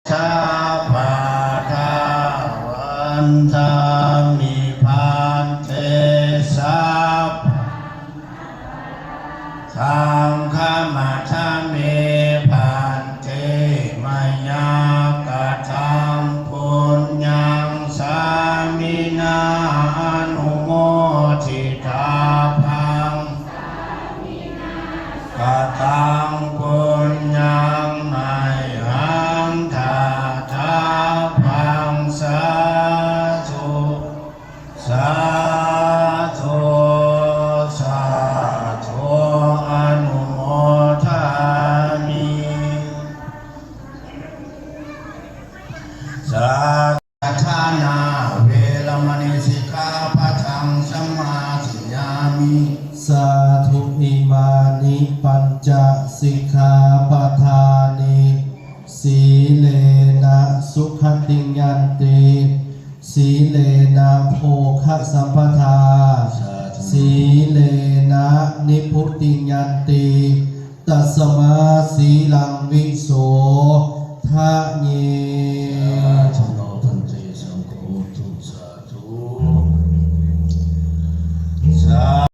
ชาปาทาวันทามิพันเตสาสังฆมัชฌะเมพันเตมยากตังปุญญังสามินาอนุโมทิตาภังกตังปุญญังไมหังทาทาภังสาธุสาธุสาธุอนุโมทามิสาธานาเวรมณีสิกขาปะทังสมาธิยามิสาธุอิมานิปัญจสิกขาปทานิสีเลนะสุขติยันติสีเลนะโภคสัมปทาสีเลนะนิพุตติยันติตัสมาสีลังวิโสทะเย